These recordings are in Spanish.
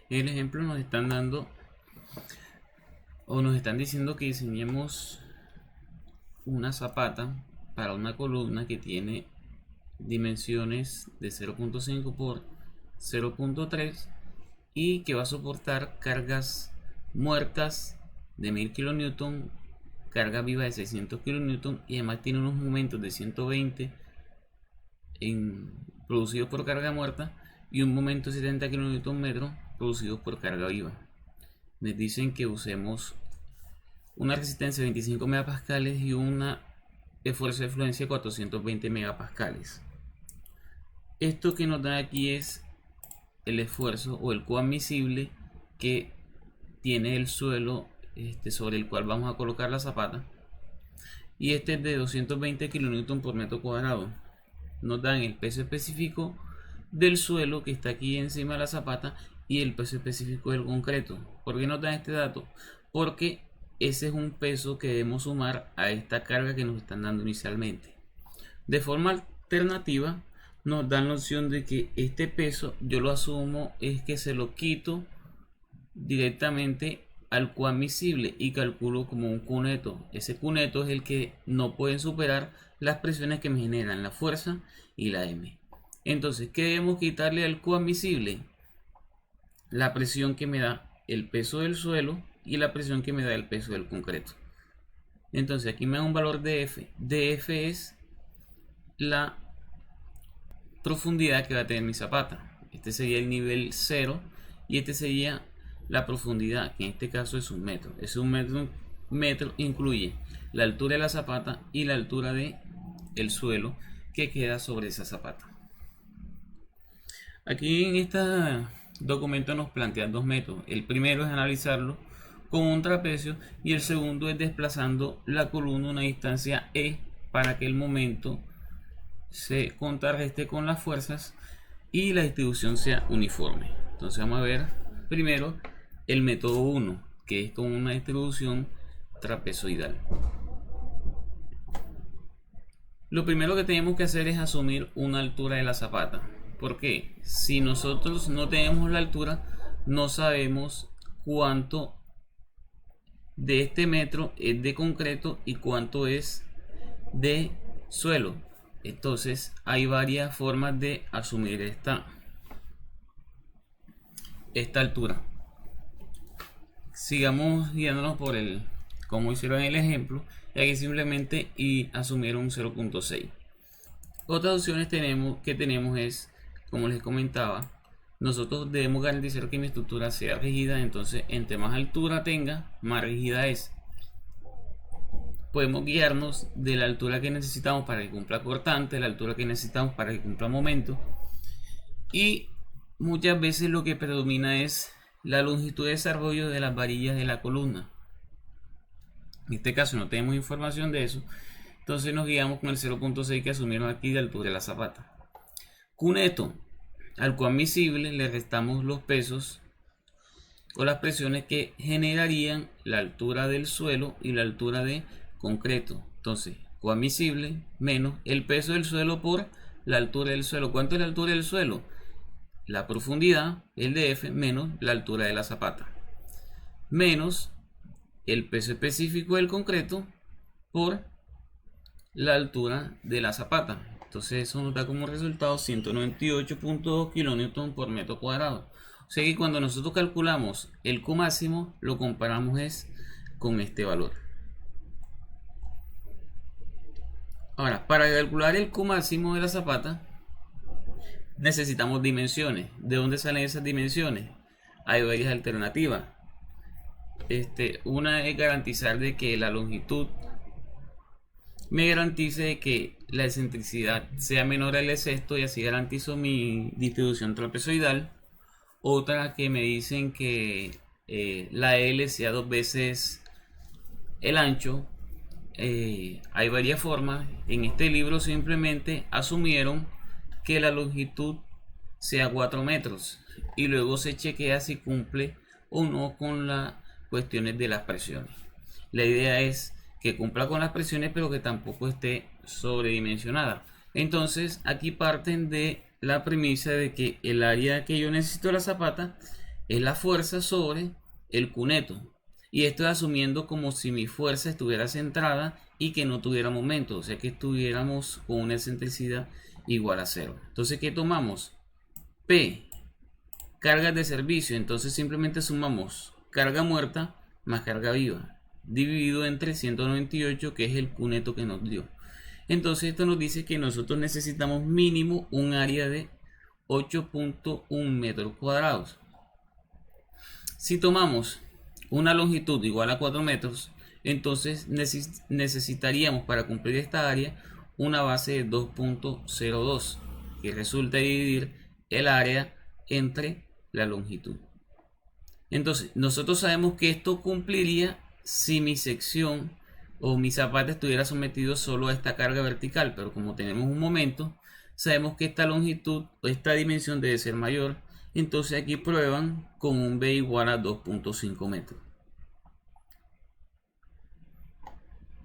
En el ejemplo nos están dando o nos están diciendo que diseñemos una zapata para una columna que tiene dimensiones de 0.5 por 0.3 y que va a soportar cargas muertas de 1000 kN, carga viva de 600 kN y además tiene unos momentos de 120 producidos por carga muerta y un momento de 70 kN producidos por carga viva. Les dicen que usemos una resistencia de 25 megapascales y una esfuerzo de fluencia de 420 megapascales. Esto que nos da aquí es el esfuerzo o el coadmisible que tiene el suelo sobre el cual vamos a colocar la zapata, y este es de 220 kN por metro cuadrado. Nos dan el peso específico del suelo que está aquí encima de la zapata y el peso específico del concreto. ¿Por qué nos dan este dato? Porque ese es un peso que debemos sumar a esta carga que nos están dando inicialmente. De forma alternativa nos dan la opción de que este peso yo lo asumo es que se lo quito directamente al coadmisible y calculo como un cuneto. Ese cuneto es el que no pueden superar las presiones que me generan la fuerza y la M. Entonces, ¿qué debemos quitarle al coadmisible? La presión que me da el peso del suelo y la presión que me da el peso del concreto. Entonces aquí me da un valor de F. Df es la profundidad que va a tener mi zapata. Este sería el nivel 0 y este sería la profundidad, que en este caso es un metro. Es un metro incluye la altura de la zapata y la altura de el suelo que queda sobre esa zapata. Aquí en este documento nos plantean dos métodos. El primero es analizarlo con un trapecio y el segundo es desplazando la columna a una distancia E para que el momento se contrarreste con las fuerzas y la distribución sea uniforme. Entonces vamos a ver primero el método 1, que es con una distribución trapezoidal. Lo primero que tenemos que hacer es asumir una altura de la zapata. Porque si nosotros no tenemos la altura, no sabemos cuánto de este metro es de concreto y cuánto es de suelo. Entonces hay varias formas de asumir esta altura. Sigamos guiándonos por el como hicieron en el ejemplo, y aquí simplemente y asumieron 0.6. Otras opciones que tenemos es, como les comentaba, nosotros debemos garantizar que mi estructura sea rígida. Entonces entre más altura tenga, más rígida es. Podemos guiarnos de la altura que necesitamos para que cumpla cortante, la altura que necesitamos para que cumpla momento, y muchas veces lo que predomina es la longitud de desarrollo de las varillas de la columna. En este caso no tenemos información de eso, entonces nos guiamos con el 0.6 que asumieron aquí de altura de la zapata. Cuneto: al coadmisible le restamos los pesos o las presiones que generarían la altura del suelo y la altura de concreto. Entonces, coadmisible menos el peso del suelo por la altura del suelo. ¿Cuánto es la altura del suelo? La profundidad, el df, menos la altura de la zapata, menos el peso específico del concreto por la altura de la zapata. Entonces eso nos da como resultado 198.2 kN por metro cuadrado. O sea que cuando nosotros calculamos el Q máximo, lo comparamos es con este valor. Ahora, para calcular el Q máximo de la zapata, necesitamos dimensiones. ¿De dónde salen esas dimensiones? Hay varias alternativas. Una es garantizar de que la longitud me garantice que la excentricidad sea menor al sexto y así garantizo mi distribución trapezoidal. Otra que me dicen que la L sea 2 veces el ancho. Hay varias formas. En este libro simplemente asumieron que la longitud sea 4 metros y luego se chequea si cumple o no con las cuestiones de las presiones. La idea es que cumpla con las presiones pero que tampoco esté sobredimensionada. Entonces aquí parten de la premisa de que el área que yo necesito de la zapata es la fuerza sobre el Q neto. Y esto es asumiendo como si mi fuerza estuviera centrada y que no tuviera momento, o sea que estuviéramos con una excentricidad igual a 0. Entonces, ¿qué tomamos? P, cargas de servicio. Entonces simplemente sumamos carga muerta más carga viva, dividido entre 198, que es el Q neto que nos dio. Entonces esto nos dice que nosotros necesitamos mínimo un área de 8.1 metros cuadrados. Si tomamos una longitud igual a 4 metros, entonces necesitaríamos para cumplir esta área una base de 2.02, que resulta dividir el área entre la longitud. Entonces nosotros sabemos que esto cumpliría si mi sección o mi zapata estuviera sometido solo a esta carga vertical, pero como tenemos un momento, sabemos que esta longitud o esta dimensión debe ser mayor. Entonces aquí prueban con un B igual a 2.5 metros.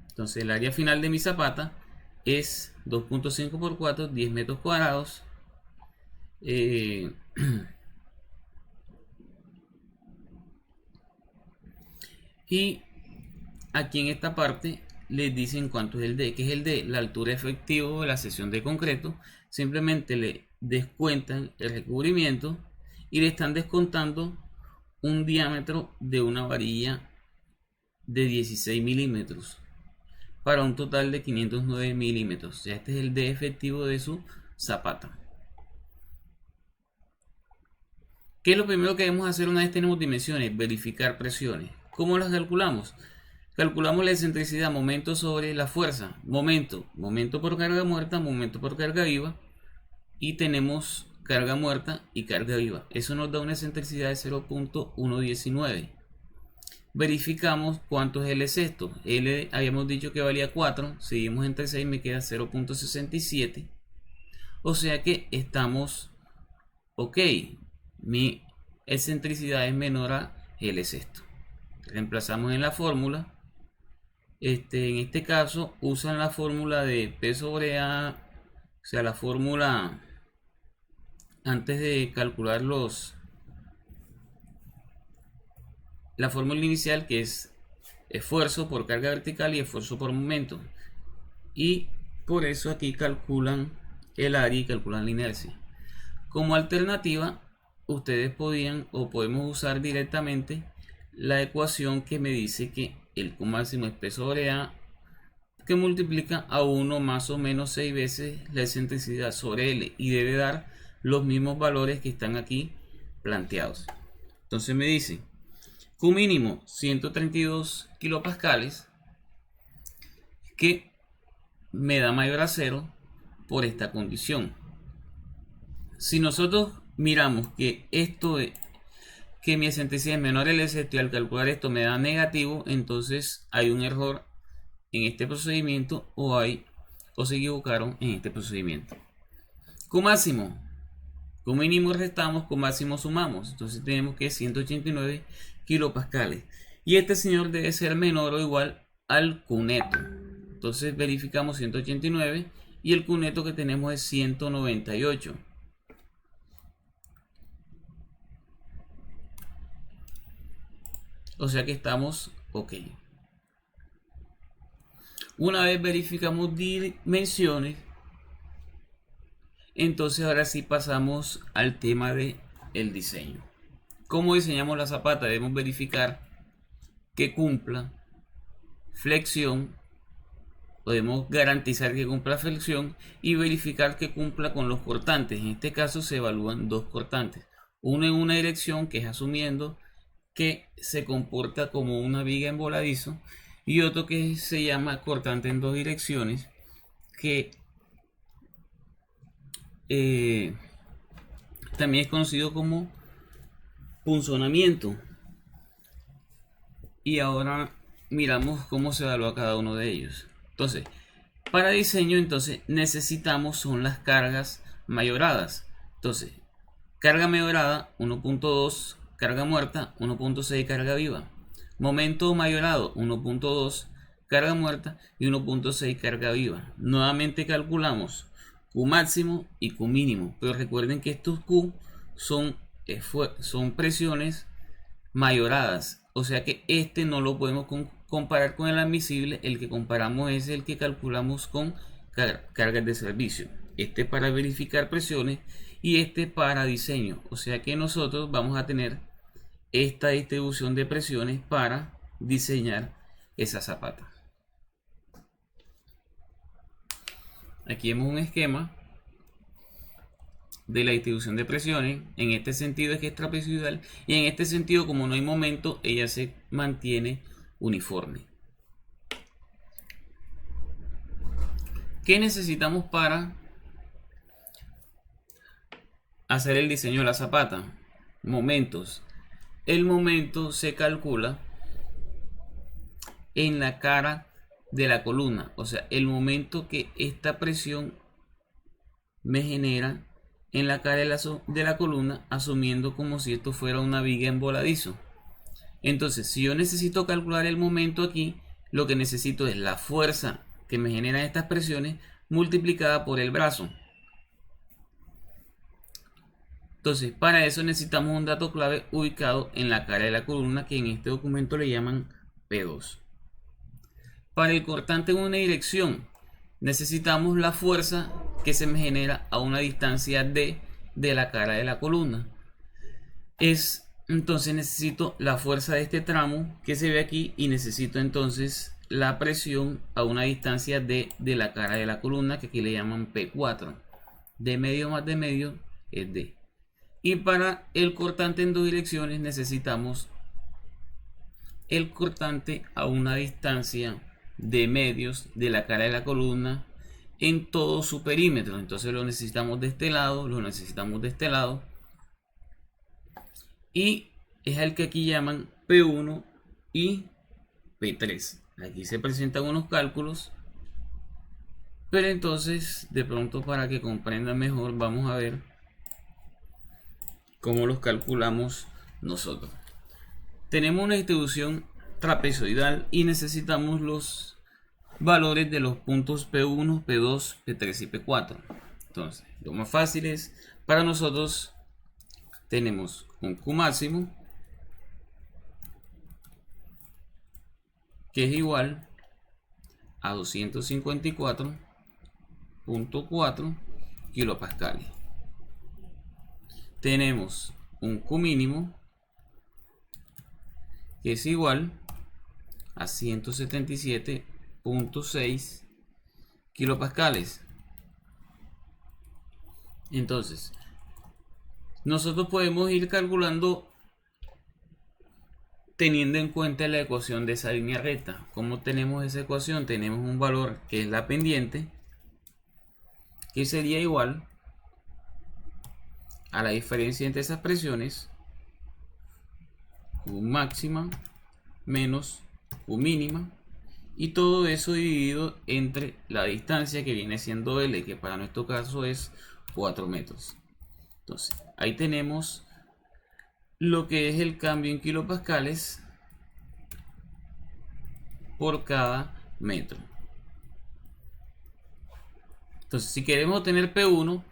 Entonces el área final de mi zapata es 2.5 por 4, 10 metros cuadrados. Y aquí en esta parte les dicen cuánto es el D, que es el D, la altura efectiva de la sección de concreto. Simplemente le descuentan el recubrimiento y le están descontando un diámetro de una varilla de 16 milímetros para un total de 509 milímetros. O sea, este es el D efectivo de su zapata. ¿Qué es lo primero que debemos hacer una vez tenemos dimensiones? Verificar presiones. ¿Cómo las calculamos? Calculamos la excentricidad, momento sobre la fuerza, momento por carga muerta, momento por carga viva, y tenemos carga muerta y carga viva. Eso nos da una excentricidad de 0.119. Verificamos cuánto es L sexto. L habíamos dicho que valía 4, seguimos entre 6, me queda 0.67. O sea que estamos ok. Mi excentricidad es menor a L sexto. Reemplazamos en la fórmula. En este caso usan la fórmula de P sobre A, o sea, la fórmula antes de calcular la fórmula inicial, que es esfuerzo por carga vertical y esfuerzo por momento, y por eso aquí calculan el área y calculan la inercia. Como alternativa, ustedes podían o podemos usar directamente la ecuación que me dice que el Q máximo es P sobre A, que multiplica a 1 más o menos 6 veces la excentricidad sobre L, y debe dar los mismos valores que están aquí planteados. Entonces me dice Q mínimo 132 kilopascales, que me da mayor a 0 por esta condición. Si nosotros miramos que esto es que mi excentricidad es menor a L sexto y al calcular esto me da negativo, entonces hay un error en este procedimiento o se equivocaron en este procedimiento. Q máximo, Q mínimo restamos, Q máximo sumamos, entonces tenemos que 189 kilopascales, y este señor debe ser menor o igual al Q neto. Entonces verificamos 189 y el Q neto que tenemos es 198. O sea que estamos ok. Una vez verificamos dimensiones, entonces ahora sí pasamos al tema de el diseño. ¿Cómo diseñamos la zapata? Debemos verificar que cumpla flexión, podemos garantizar que cumpla flexión y verificar que cumpla con los cortantes. En este caso se evalúan dos cortantes, uno en una dirección, que es asumiendo que se comporta como una viga en voladizo, y otro que se llama cortante en dos direcciones, que también es conocido como punzonamiento. Y ahora miramos cómo se evalúa cada uno de ellos. Entonces, para diseño, entonces necesitamos son las cargas mayoradas. Entonces, carga mayorada 1.2, carga muerta 1.6, carga viva. Momento mayorado 1.2, carga muerta, y 1.6, carga viva. Nuevamente calculamos Q máximo y Q mínimo, pero recuerden que estos Q son son presiones mayoradas, o sea que este no lo podemos comparar con el admisible. El que comparamos es el que calculamos con cargas de servicio, este para verificar presiones y este para diseño, o sea que nosotros vamos a tener esta distribución de presiones para diseñar esa zapata. Aquí vemos un esquema de la distribución de presiones. En este sentido es que es trapezoidal, y en este sentido, como no hay momento, ella se mantiene uniforme. ¿Qué necesitamos para hacer el diseño de la zapata? Momentos. El momento se calcula en la cara de la columna, o sea, el momento que esta presión me genera en la cara de la columna, asumiendo como si esto fuera una viga en voladizo. Entonces, si yo necesito calcular el momento aquí, lo que necesito es la fuerza que me generan estas presiones multiplicada por el brazo. Entonces, para eso necesitamos un dato clave ubicado en la cara de la columna, que en este documento le llaman P2. Para el cortante en una dirección, necesitamos la fuerza que se me genera a una distancia D de la cara de la columna. Entonces necesito la fuerza de este tramo que se ve aquí, y necesito entonces la presión a una distancia D de la cara de la columna, que aquí le llaman P4. D medio más D medio es D. Y para el cortante en dos direcciones necesitamos el cortante a una distancia de medios de la cara de la columna en todo su perímetro. Entonces lo necesitamos de este lado, lo necesitamos de este lado, y es el que aquí llaman P1 y P3. Aquí se presentan unos cálculos, pero entonces de pronto, para que comprendan mejor, vamos a ver cómo los calculamos nosotros. Tenemos una distribución trapezoidal y necesitamos los valores de los puntos P1, P2, P3 y P4. Entonces, lo más fácil es, para nosotros tenemos un Q máximo, que es igual a 254.4 kilopascales. Tenemos un Q mínimo, que es igual a 177.6 kilopascales. Entonces, nosotros podemos ir calculando teniendo en cuenta la ecuación de esa línea recta. ¿Cómo tenemos esa ecuación? Tenemos un valor que es la pendiente, que sería igual a la diferencia entre esas presiones, Q máxima menos Q mínima, y todo eso dividido entre la distancia, que viene siendo L, que para nuestro caso es 4 metros. Entonces, ahí tenemos lo que es el cambio en kilopascales por cada metro. Entonces, si queremos obtener P1,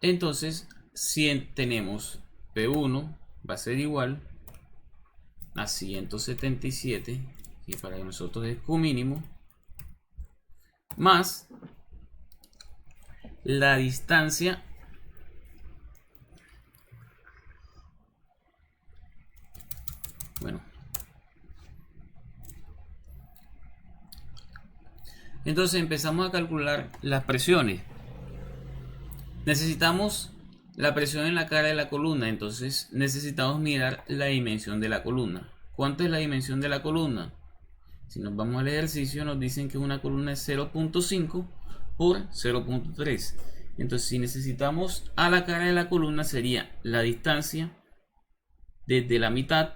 entonces si tenemos P1 va a ser igual a 177, que para nosotros es Q mínimo, más la distancia entonces empezamos a calcular las presiones. Necesitamos la presión en la cara de la columna, entonces necesitamos mirar la dimensión de la columna. ¿Cuánto es la dimensión de la columna? Si nos vamos al ejercicio, nos dicen que una columna es 0.5 por 0.3. Entonces, si necesitamos a la cara de la columna, sería la distancia desde la mitad,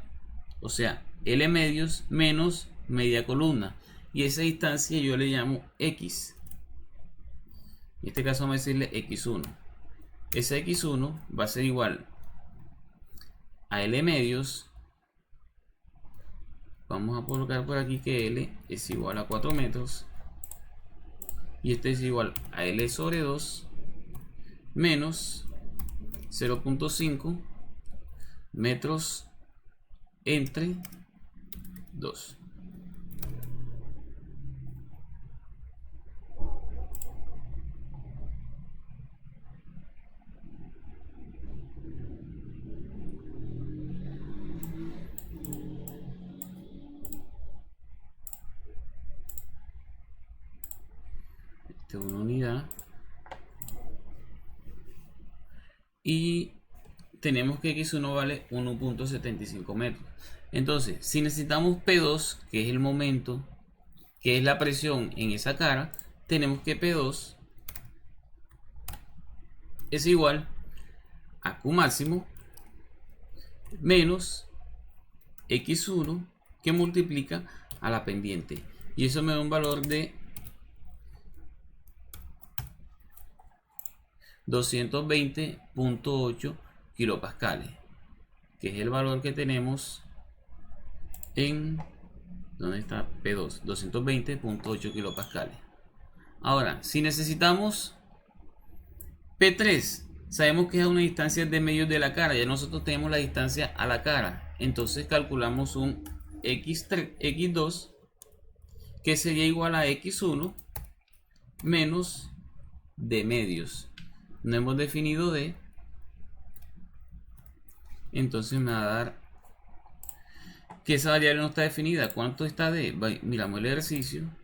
o sea, L medios menos media columna. Y esa distancia yo le llamo X. En este caso vamos a decirle X1. Esa X1 va a ser igual a L medios. Vamos a colocar por aquí que L es igual a 4 metros. Y este es igual a L sobre 2 menos 0.5 metros entre 2. Esta es una unidad. Y tenemos que x1 vale 1.75 metros. Entonces, si necesitamos P2, que es el momento, que es la presión en esa cara, tenemos que P2 es igual a Q máximo menos x1 que multiplica a la pendiente. Y eso me da un valor de 220.8 kilopascales, que es el valor que tenemos en... ¿Dónde está? P2, 220.8 kilopascales. Ahora, si necesitamos P3, sabemos que es a una distancia de medios de la cara. Ya nosotros tenemos la distancia a la cara. Entonces calculamos un X3, X2, que sería igual a X1 menos de medios. No hemos definido D. Entonces me va a dar que esa variable no está definida. ¿Cuánto está D? Miramos el ejercicio.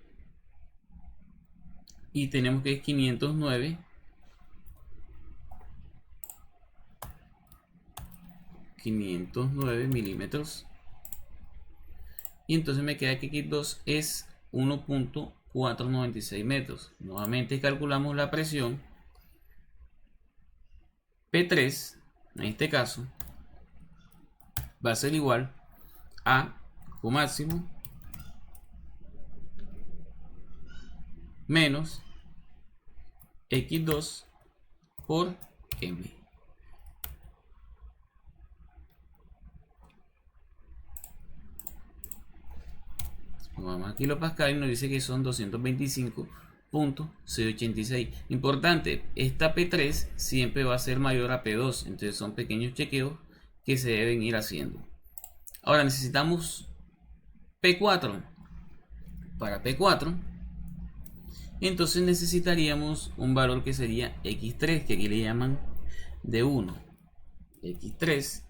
Y tenemos que es 509 milímetros. Y entonces me queda que X2 es 1.496 metros. Nuevamente calculamos la presión. P3, en este caso, va a ser igual a Q máximo menos X2 por M. Vamos a kilopascal y nos dice que son 225.686. Importante, esta P3 siempre va a ser mayor a P2. Entonces son pequeños chequeos que se deben ir haciendo. Ahora necesitamos P4. Para P4, entonces necesitaríamos un valor que sería X3, que aquí le llaman de 1. X3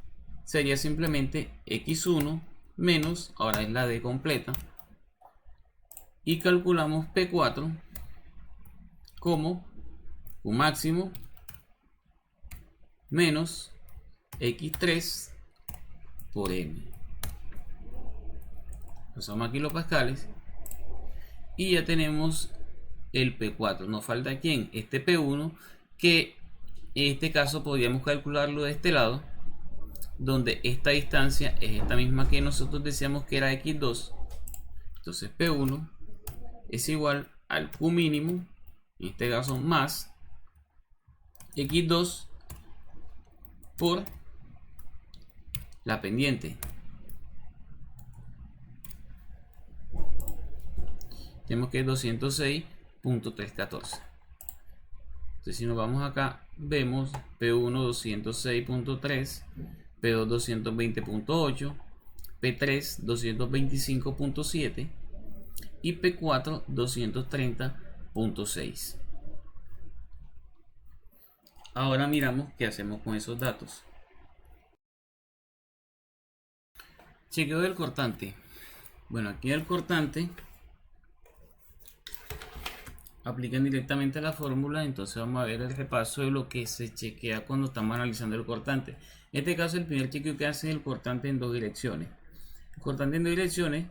sería simplemente X1 menos, ahora es la D completa, y calculamos P4 como Q máximo menos X3 por M. Pasamos a kilopascales y ya tenemos el P4. Nos falta ¿quién? Este P1, que en este caso podríamos calcularlo de este lado, donde esta distancia es esta misma que nosotros decíamos que era X2. Entonces P1 es igual al Q mínimo, en este caso más X2 por la pendiente. Tenemos que es 206.314. Entonces si nos vamos acá, vemos P1 206.3, P2 220.8, P3 225.7 y P4 230.6. Ahora miramos qué hacemos con esos datos. Chequeo del cortante. Bueno, aquí el cortante aplican directamente la fórmula. Entonces vamos a ver el repaso de lo que se chequea cuando estamos analizando el cortante. En este caso, el primer chequeo que hace es el cortante en dos direcciones. El cortante en dos direcciones,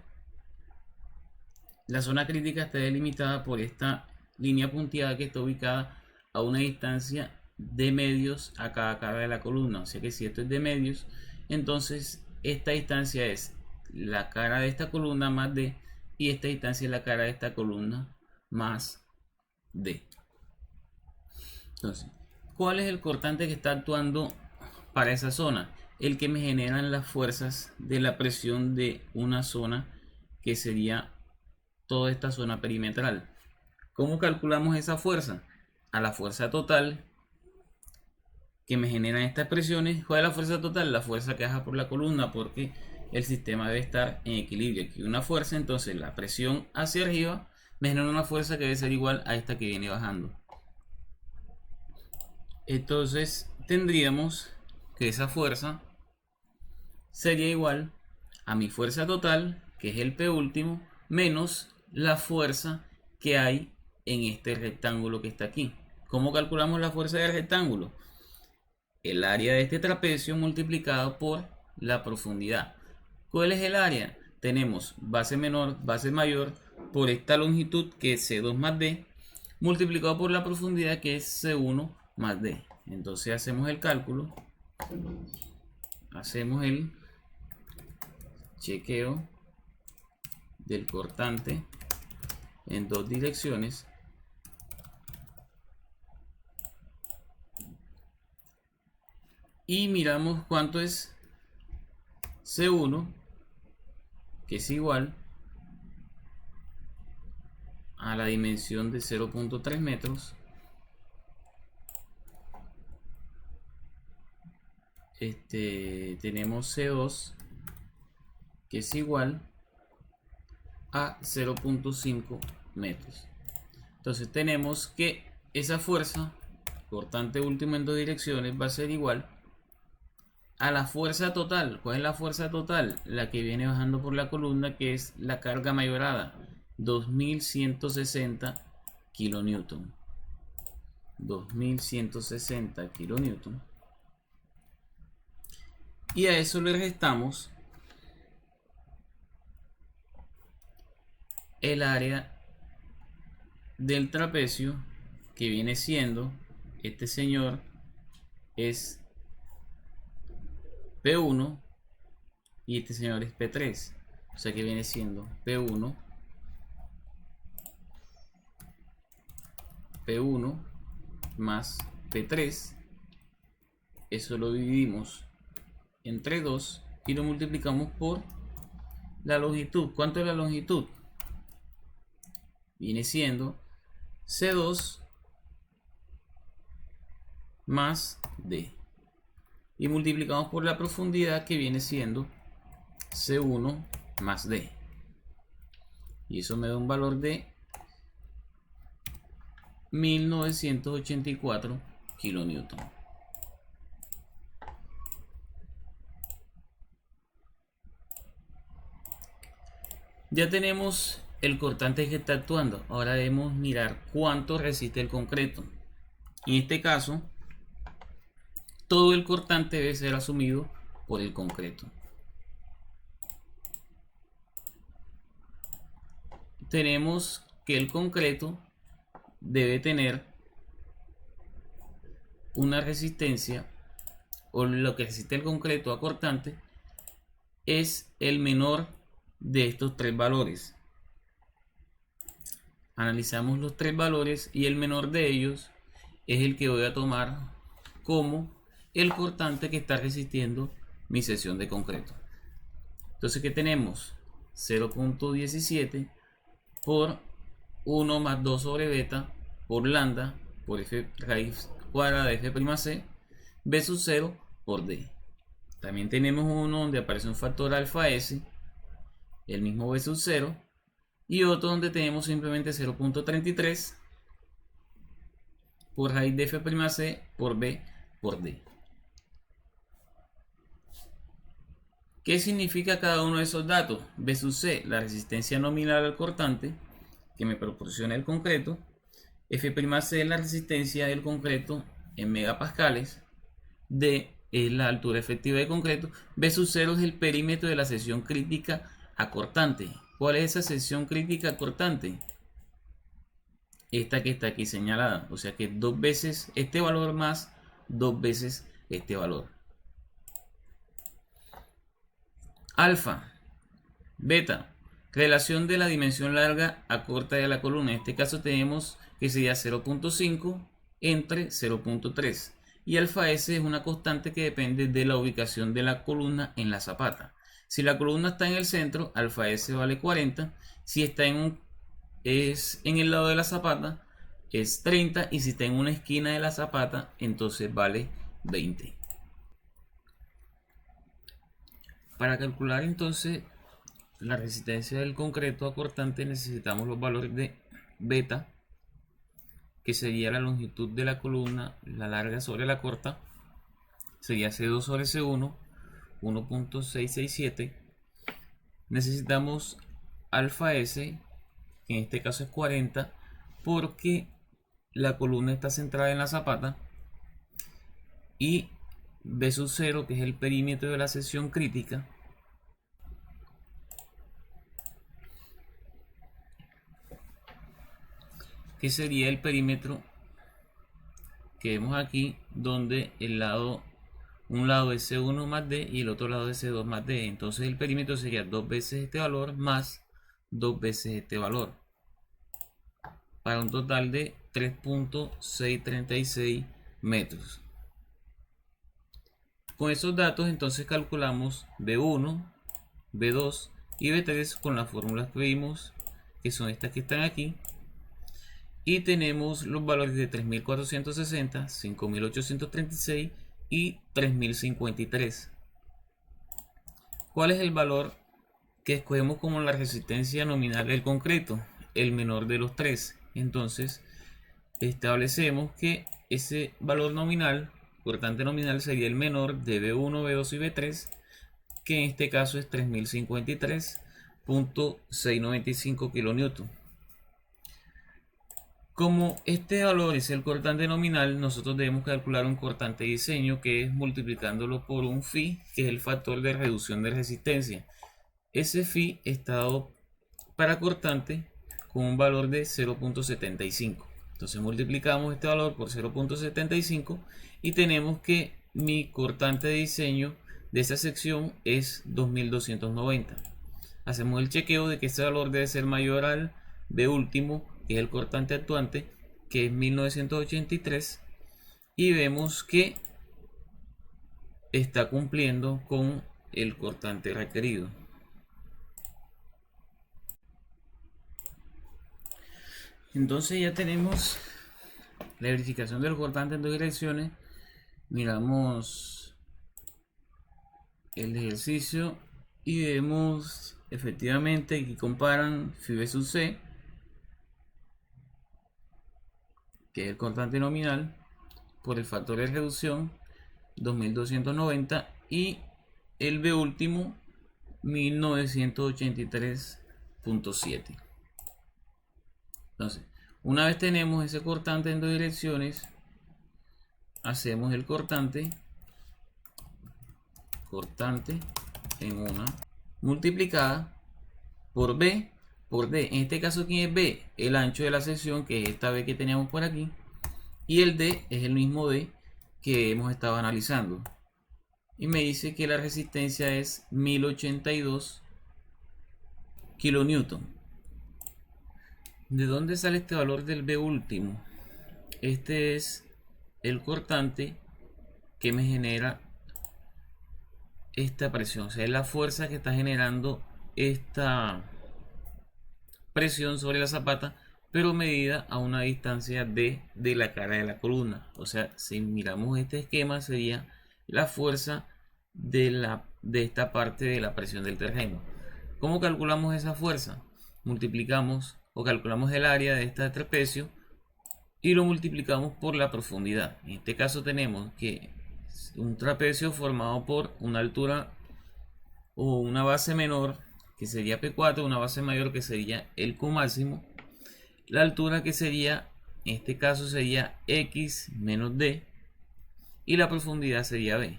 la zona crítica está delimitada por esta línea punteada que está ubicada a una distancia de medios a cada cara de la columna. O sea que si esto es de medios, entonces esta distancia es la cara de esta columna más D, y esta distancia es la cara de esta columna más D. Entonces, ¿cuál es el cortante que está actuando para esa zona? El que me generan las fuerzas de la presión de una zona, que sería toda esta zona perimetral. ¿Cómo calculamos esa fuerza? A la fuerza total que me generan estas presiones. ¿Cuál es la fuerza total? La fuerza que baja por la columna, porque el sistema debe estar en equilibrio. Aquí una fuerza, entonces la presión hacia arriba me genera una fuerza que debe ser igual a esta que viene bajando. Entonces tendríamos que esa fuerza sería igual a mi fuerza total, que es el P último, menos la fuerza que hay en este rectángulo que está aquí. ¿Cómo calculamos la fuerza del rectángulo? El área de este trapecio multiplicado por la profundidad. ¿Cuál es el área? Tenemos base menor, base mayor, por esta longitud que es C2 más D, multiplicado por la profundidad que es C1 más D. Entonces hacemos el cálculo, hacemos el chequeo del cortante en dos direcciones. Y miramos cuánto es C1, que es igual a la dimensión de 0.3 metros. Tenemos C2, que es igual a 0.5 metros. Entonces tenemos que esa fuerza cortante último en dos direcciones va a ser igual a la fuerza total. ¿Cuál es la fuerza total? La que viene bajando por la columna, que es la carga mayorada, 2160 kilonewton. 2160 kilonewton. Y a eso le restamos el área del trapecio, que viene siendo, este señor es P1 y este señor es P3, o sea que viene siendo P1 más P3. Eso lo dividimos entre 2 y lo multiplicamos por la longitud. ¿Cuánto es la longitud? Viene siendo C2 más D. Y multiplicamos por la profundidad, que viene siendo C1 más D. Y eso me da un valor de 1984 kilonewton. Ya tenemos el cortante que está actuando. Ahora debemos mirar cuánto resiste el concreto. En este caso, todo el cortante debe ser asumido por el concreto. Tenemos que el concreto debe tener una resistencia, o lo que resiste el concreto a cortante es el menor de estos tres valores. Analizamos los tres valores y el menor de ellos es el que voy a tomar como el cortante que está resistiendo mi sección de concreto. Entonces, ¿qué tenemos? 0.17 por 1 más 2 sobre beta por lambda por f raíz cuadrada de f'(c) b sub 0 por d. También tenemos uno donde aparece un factor alfa s, el mismo b sub 0, y otro donde tenemos simplemente 0.33 por raíz de f'(c) por b por d. ¿Qué significa cada uno de esos datos? B sub c, la resistencia nominal al cortante que me proporciona el concreto. F'(c), la resistencia del concreto en megapascales. D es la altura efectiva de concreto. B sub 0 es el perímetro de la sección crítica a cortante. ¿Cuál es esa sección crítica a cortante? Esta que está aquí señalada. O sea que 2 veces este valor más 2 veces este valor. Alfa, beta, relación de la dimensión larga a corta de la columna. En este caso tenemos que sería 0.5 entre 0.3. Y alfa s es una constante que depende de la ubicación de la columna en la zapata. Si la columna está en el centro, alfa s vale 40. Si está en el lado de la zapata, es 30. Y si está en una esquina de la zapata, entonces vale 20. Para calcular entonces la resistencia del concreto a cortante necesitamos los valores de beta, que sería la longitud de la columna, la larga sobre la corta, sería C2 sobre C1, 1.667. Necesitamos alfa S, que en este caso es 40, porque la columna está centrada en la zapata, y B sub 0, que es el perímetro de la sección crítica, que sería el perímetro que vemos aquí, donde un lado es C1 más D y el otro lado es C2 más D. Entonces el perímetro sería 2 veces este valor más 2 veces este valor, para un total de 3.636 metros. Con esos datos entonces calculamos B1, B2 y B3 con las fórmulas que vimos, que son estas que están aquí, y tenemos los valores de 3460, 5836 y 3053. ¿Cuál es el valor que escogemos como la resistencia nominal del concreto? El menor de los tres. Entonces establecemos que ese valor nominal, cortante nominal, sería el menor de B1, B2 y B3, que en este caso es 3053.695 kN. Como este valor es el cortante nominal, nosotros debemos calcular un cortante de diseño, que es multiplicándolo por un phi, que es el factor de reducción de resistencia. Ese phi está dado para cortante con un valor de 0.75. Entonces multiplicamos este valor por 0.75 y tenemos que mi cortante de diseño de esa sección es 2290. Hacemos el chequeo de que este valor debe ser mayor al B último, que es el cortante actuante, que es 1983, y vemos que está cumpliendo con el cortante requerido. Entonces ya tenemos la verificación del cortante en dos direcciones. Miramos el ejercicio y vemos efectivamente que comparan phi versus C, que es el cortante nominal, por el factor de reducción 2290, y el B último 1983.7. Entonces, una vez tenemos ese cortante en dos direcciones, hacemos el cortante en una multiplicada por B por D. En este caso, ¿quién es B? El ancho de la sección, que es esta B que teníamos por aquí, y el D es el mismo D que hemos estado analizando, y me dice que la resistencia es 1082 kN. ¿De dónde sale este valor del B último? Este es el cortante que me genera esta presión, o sea, es la fuerza que está generando esta presión sobre la zapata, pero medida a una distancia de la cara de la columna. O sea, si miramos este esquema, sería la fuerza de esta parte de la presión del terreno. ¿Cómo calculamos esa fuerza? Multiplicamos o calculamos el área de este trapecio y lo multiplicamos por la profundidad. En este caso tenemos que un trapecio formado por una altura o una base menor, que sería P4, una base mayor, que sería el Q máximo, la altura, que sería, en este caso sería X menos D, y la profundidad sería B.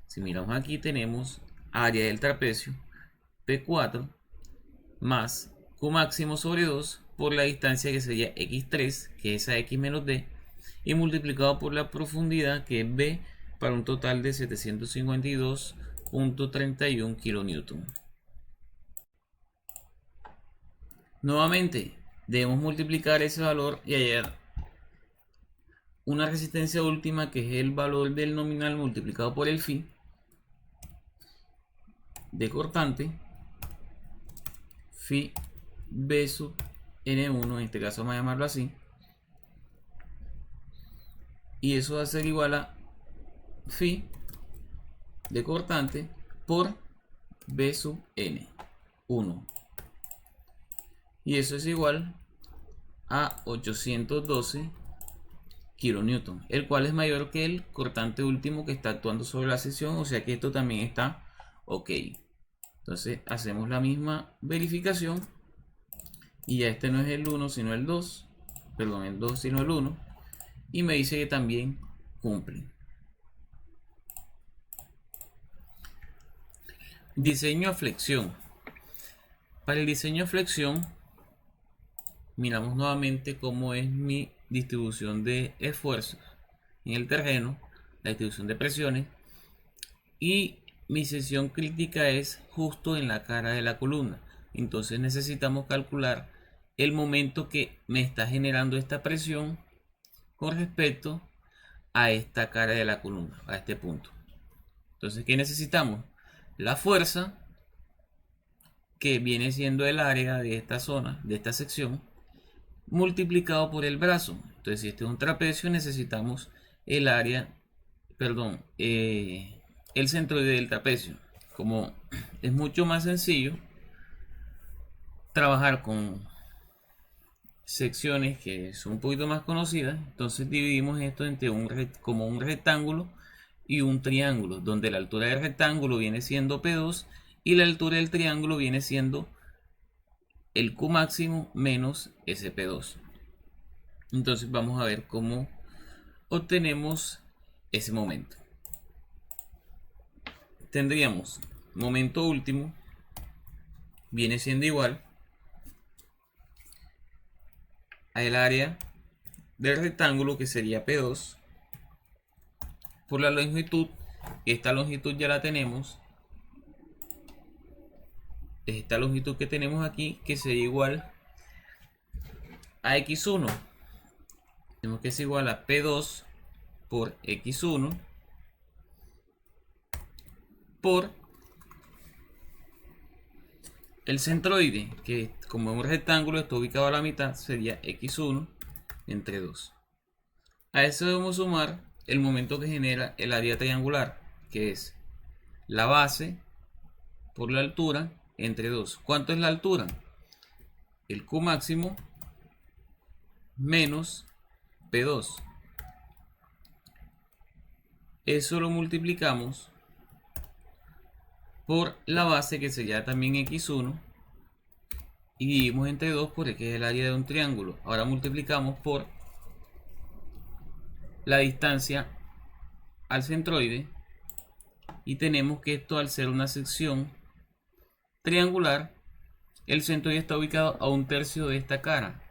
Si miramos aquí, tenemos área del trapecio P4 más Q máximo sobre 2 por la distancia, que sería X3, que es a X menos D, y multiplicado por la profundidad, que es B, para un total de 752.31 kN. Nuevamente debemos multiplicar ese valor y hallar una resistencia última, que es el valor del nominal multiplicado por el phi de cortante, phi B sub N1, en este caso vamos a llamarlo así, y eso va a ser igual a phi de cortante por B sub n, 1. Y eso es igual a 812 kilonewton, el cual es mayor que el cortante último que está actuando sobre la sección, o sea que esto también está ok. Entonces hacemos la misma verificación y ya este no es el 1 sino el 2, perdón, el 2 sino el 1, y me dice que también cumple. Diseño a flexión. Para el diseño a flexión miramos nuevamente cómo es mi distribución de esfuerzos en el terreno, la distribución de presiones, y mi sección crítica es justo en la cara de la columna. Entonces necesitamos calcular el momento que me está generando esta presión con respecto a esta cara de la columna, a este punto. Entonces, ¿qué necesitamos? La fuerza, que viene siendo el área de esta zona, de esta sección, multiplicado por el brazo. Entonces, si este es un trapecio, necesitamos el área, perdón, el centroide del trapecio. Como es mucho más sencillo trabajar con secciones que son un poquito más conocidas, entonces dividimos esto entre como un rectángulo y un triángulo, donde la altura del rectángulo viene siendo P2 y la altura del triángulo viene siendo el Q máximo menos SP2. Entonces vamos a ver cómo obtenemos ese momento. Tendríamos momento último, viene siendo igual al área del rectángulo, que sería P2, por la longitud. Esta longitud ya la tenemos, esta longitud que tenemos aquí, que sería igual a x1. Tenemos que es igual a P2 por x1 por el centroide, que como es un rectángulo está ubicado a la mitad, sería x1 entre 2. A eso debemos sumar el momento que genera el área triangular, que es la base por la altura entre 2. ¿Cuánto es la altura? El Q máximo menos P2. Eso lo multiplicamos por la base, que sería también x1, y dividimos entre 2 porque es el área de un triángulo. Ahora multiplicamos por la distancia al centroide y tenemos que esto, al ser una sección triangular, el centroide está ubicado a 1/3 de esta cara,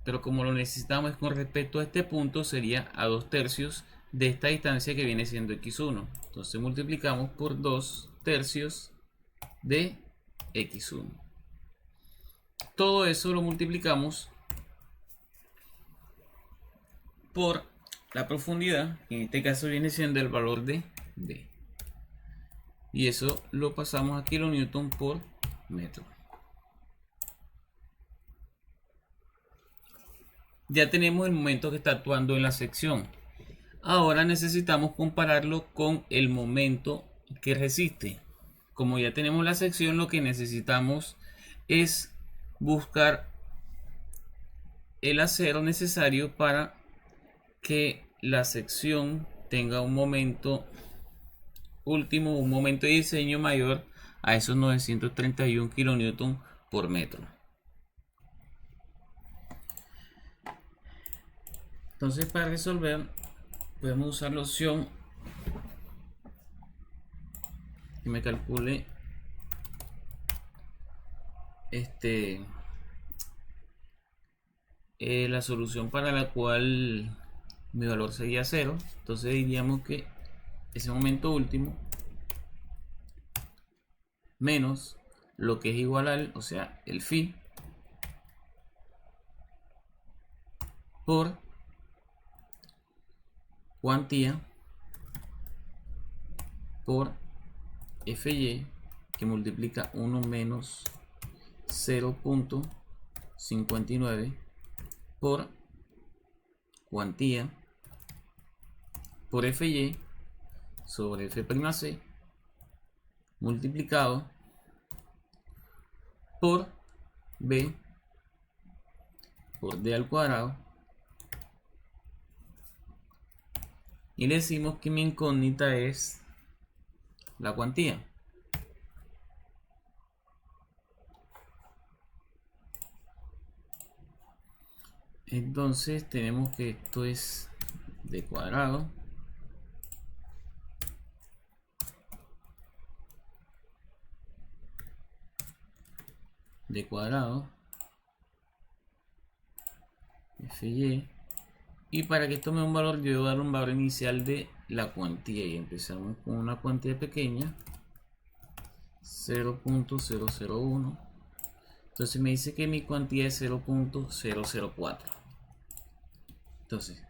pero como lo necesitamos con respecto a este punto, sería a 2/3 de esta distancia que viene siendo x1. Entonces multiplicamos por 2/3 de x1. Todo eso lo multiplicamos por la profundidad, que en este caso viene siendo el valor de D. Y eso lo pasamos a kilonewton por metro. Ya tenemos el momento que está actuando en la sección. Ahora necesitamos compararlo con el momento que resiste. Como ya tenemos la sección, lo que necesitamos es buscar el acero necesario para que la sección tenga un momento último, un momento de diseño mayor a esos 931 kilonewton por metro. Entonces, para resolver podemos usar la opción que me calcule la solución para la cual mi valor sería 0. Entonces diríamos que ese momento último menos lo que es igual al, o sea, el phi por cuantía por Fy, que multiplica 1 menos 0.59 por cuantía por Fy sobre F'C multiplicado por B por D al cuadrado, y le decimos que mi incógnita es la cuantía. Entonces tenemos que esto es D cuadrado Fy, y para que esto me dé un valor, yo debo dar un valor inicial de la cuantía, y empezamos con una cuantía pequeña, 0.001. entonces me dice que mi cuantía es 0.004. entonces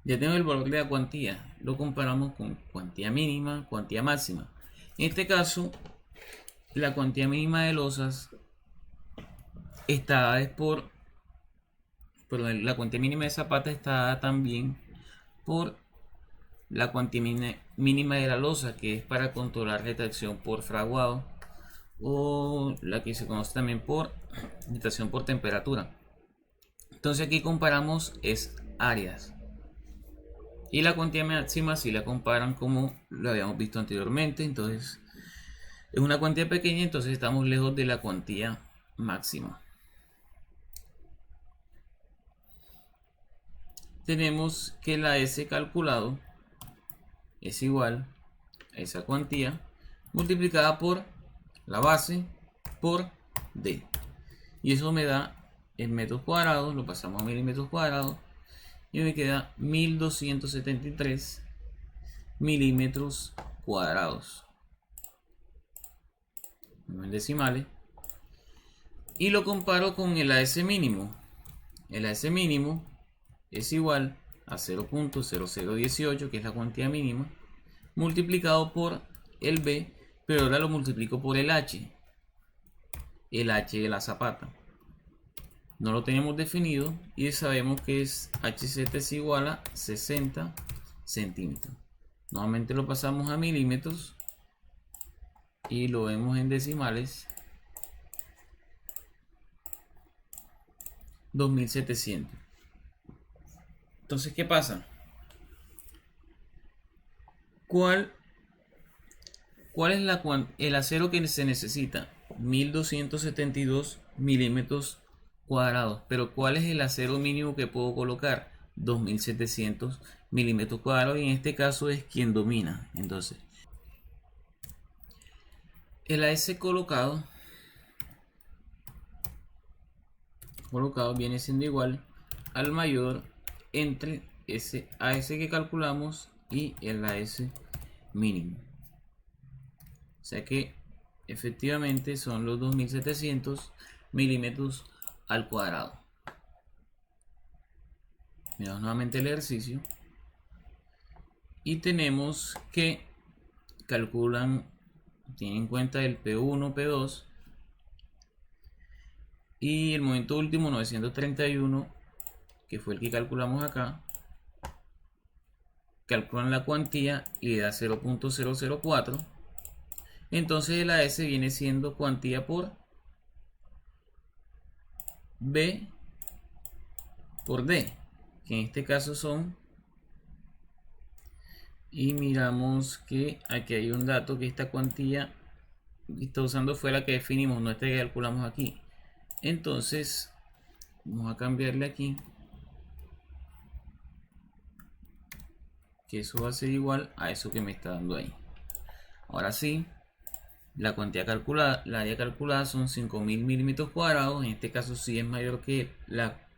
ya tengo el valor de la cuantía, lo comparamos con cuantía mínima, cuantía máxima. En este caso, la cuantía mínima de losas está dada por, perdón, la cuantía mínima de zapatas está dada también por la cuantía mínima de la losa, que es para controlar retracción por fraguado, o la que se conoce también por retracción por temperatura. Entonces aquí comparamos es áreas, y la cuantía máxima si la comparan como lo habíamos visto anteriormente. Entonces es una cuantía pequeña, entonces estamos lejos de la cuantía máxima. Tenemos que la S calculado es igual a esa cuantía multiplicada por la base por D, y eso me da en metros cuadrados, lo pasamos a milímetros cuadrados y me queda 1273 milímetros cuadrados en decimales, y lo comparo con el AS mínimo. El AS mínimo es igual a 0.0018, que es la cuantía mínima, multiplicado por el B, pero ahora lo multiplico por el H de la zapata. No lo tenemos definido y sabemos que es HZ es igual a 60 centímetros. Nuevamente lo pasamos a milímetros y lo vemos en decimales, 2700. Entonces, ¿qué pasa? ¿Cuál es el acero que se necesita? 1272 milímetros cuadrados. Pero ¿cuál es el acero mínimo que puedo colocar? 2700 milímetros cuadrados, y en este caso es quien domina. Entonces, el AS colocado viene siendo igual al mayor entre ese AS que calculamos y el AS mínimo. O sea que efectivamente son los 2700 milímetros al cuadrado. Miramos nuevamente el ejercicio y tenemos que calculan, tienen en cuenta el P1, P2 y el momento último 931, que fue el que calculamos acá. Calculan la cuantía y le da 0.004. entonces el AS viene siendo cuantía por B por D, que en este caso son, y miramos que aquí hay un dato, que esta cuantía que está usando fue la que definimos, no esta que calculamos aquí. Entonces vamos a cambiarle aquí, que eso va a ser igual a eso que me está dando ahí. Ahora sí, la cuantía calculada, la área calculada son 5000 milímetros cuadrados. En este caso sí es mayor que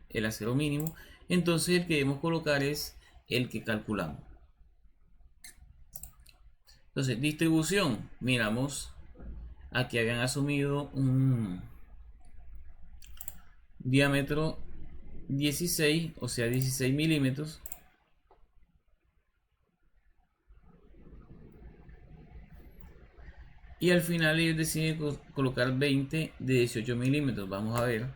el acero mínimo, entonces el que debemos colocar es el que calculamos. Entonces, distribución, miramos, aquí habían asumido un diámetro 16, o sea 16 milímetros, y al final ellos deciden colocar 20 de 18 milímetros. Vamos a ver,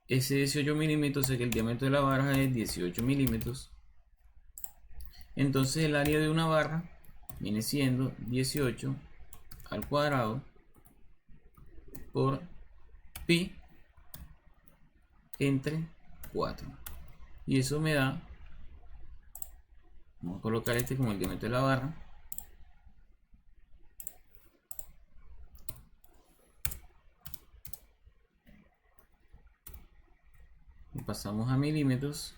ese 18 milímetros, o sea que el diámetro de la baraja es 18 milímetros, Entonces el área de una barra viene siendo 18 al cuadrado por pi entre 4. Y eso me da, vamos a colocar este como el diámetro de la barra. Y pasamos a milímetros.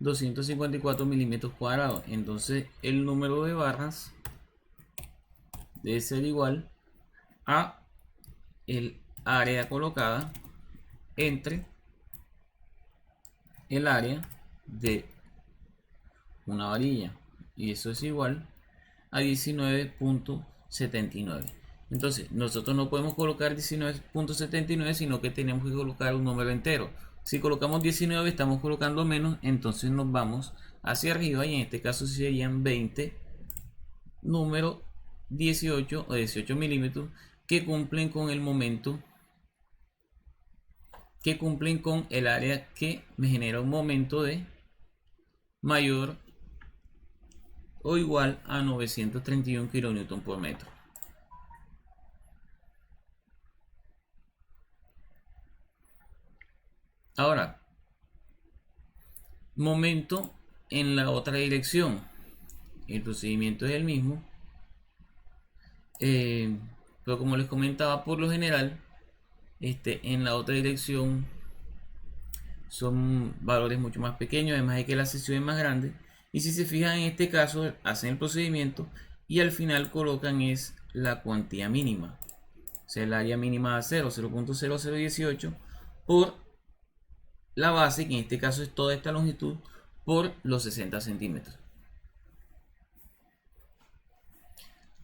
254 milímetros cuadrados. Entonces el número de barras debe ser igual a el área colocada entre el área de una varilla, y eso es igual a 19.79. Entonces nosotros no podemos colocar 19.79, sino que tenemos que colocar un número entero. Si colocamos 19 estamos colocando menos, entonces nos vamos hacia arriba, y en este caso serían 20 número 18 o 18 milímetros que cumplen con el momento, que cumplen con el área que me genera un momento de mayor o igual a 931 kN por metro. Ahora, momento en la otra dirección. El procedimiento es el mismo, pero como les comentaba, por lo general en la otra dirección son valores mucho más pequeños, además de que la sección es más grande. Y si se fijan, en este caso hacen el procedimiento y al final colocan es la cuantía mínima, o sea, el área mínima a 0.0018 por la base, que en este caso es toda esta longitud, por los 60 centímetros.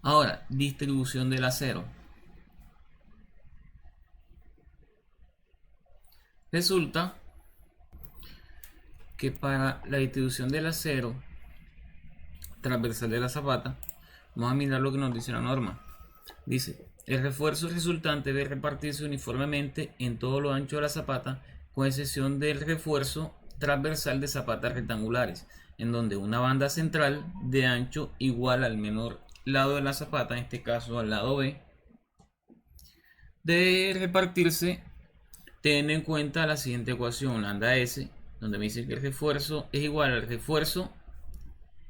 Ahora, distribución del acero. Resulta que para la distribución del acero transversal de la zapata, vamos a mirar lo que nos dice la norma. Dice: el refuerzo resultante debe repartirse uniformemente en todo lo ancho de la zapata, con excepción del refuerzo transversal de zapatas rectangulares, en donde una banda central de ancho igual al menor lado de la zapata, en este caso al lado B, debe repartirse teniendo en cuenta la siguiente ecuación, lambda S, donde me dice que el refuerzo es igual al refuerzo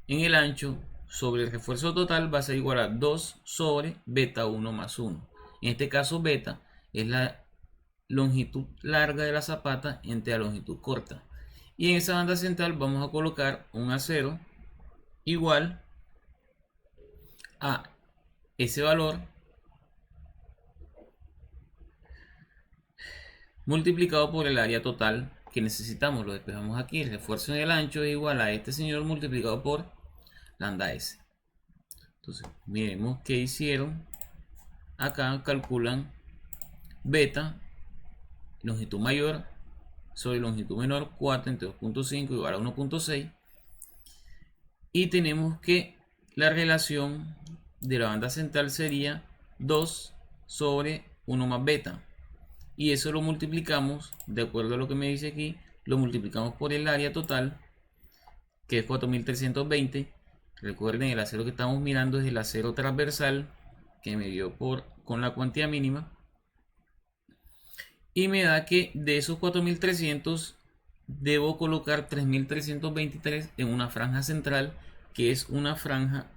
en el ancho sobre el refuerzo total, va a ser igual a 2 sobre beta 1 más 1. En este caso beta es la longitud larga de la zapata entre la longitud corta. Y en esa banda central vamos a colocar un acero igual a ese valor multiplicado por el área total que necesitamos. Lo despejamos aquí. El refuerzo en el ancho es igual a este señor multiplicado por lambda S. Entonces miremos qué hicieron. Acá calculan beta, longitud mayor sobre longitud menor, 4 entre 2.5 igual a 1.6, y tenemos que la relación de la banda central sería 2 sobre 1 más beta, y eso lo multiplicamos, de acuerdo a lo que me dice aquí, lo multiplicamos por el área total, que es 4320. Recuerden, el acero que estamos mirando es el acero transversal que me dio con la cuantía mínima, y me da que de esos 4300 debo colocar 3323 en una franja central, que es una franja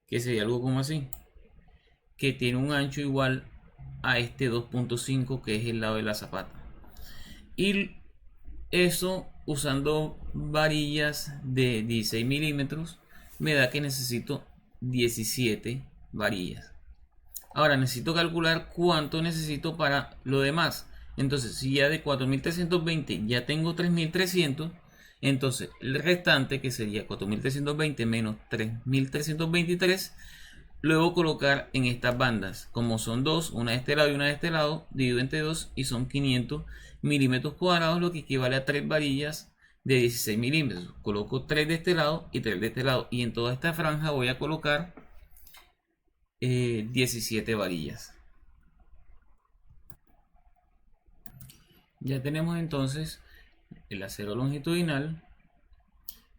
que sería algo como así, que tiene un ancho igual a este 2.5, que es el lado de la zapata. Y eso, usando varillas de 16 milímetros, me da que necesito 17 varillas. Ahora necesito calcular cuánto necesito para lo demás. Entonces, si ya de 4320 ya tengo 3300, entonces el restante, que sería 4320 menos 3323, luego colocar en estas bandas. Como son dos, una de este lado y una de este lado, divido entre 2 y son 500 milímetros cuadrados, lo que equivale a 3 varillas de 16 milímetros. Coloco 3 de este lado y 3 de este lado, y en toda esta franja voy a colocar 17 varillas. Ya tenemos entonces el acero longitudinal,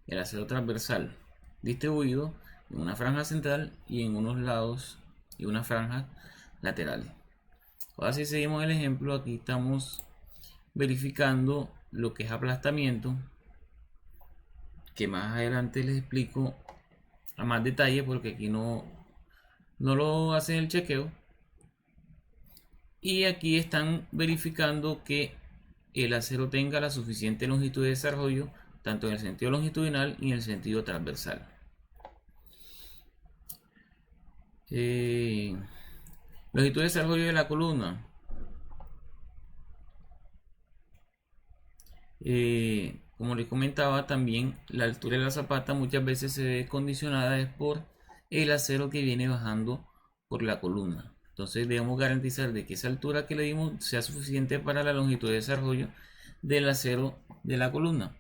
el acero transversal distribuido en una franja central y en unos lados y una franja laterales. Ahora si seguimos el ejemplo, aquí estamos verificando lo que es aplastamiento, que más adelante les explico a más detalle porque aquí no lo hacen el chequeo. Y aquí están verificando que el acero tenga la suficiente longitud de desarrollo tanto en el sentido longitudinal y en el sentido transversal. Longitud de desarrollo de la columna. Como les comentaba, también la altura de la zapata muchas veces se ve condicionada es por el acero que viene bajando por la columna. Entonces debemos garantizar de que esa altura que le dimos sea suficiente para la longitud de desarrollo del acero de la columna.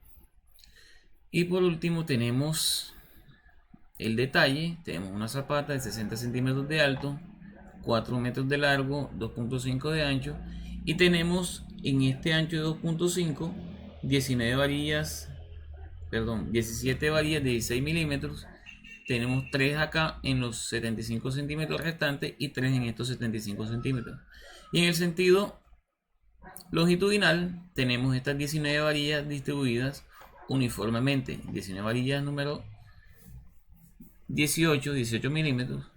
Y por último tenemos el detalle. Tenemos una zapata de 60 centímetros de alto, 4 metros de largo, 2.5 de ancho, y tenemos en este ancho de 2.5 17 varillas de 16 milímetros. Tenemos 3 acá en los 75 centímetros restantes y 3 en estos 75 centímetros. Y en el sentido longitudinal tenemos estas 19 varillas distribuidas uniformemente. 19 varillas número 18 milímetros.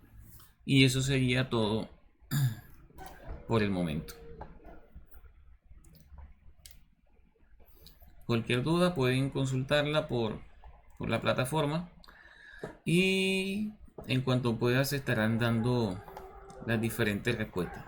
Y eso sería todo por el momento. Cualquier duda pueden consultarla por la plataforma y en cuanto pueda se estarán dando las diferentes respuestas.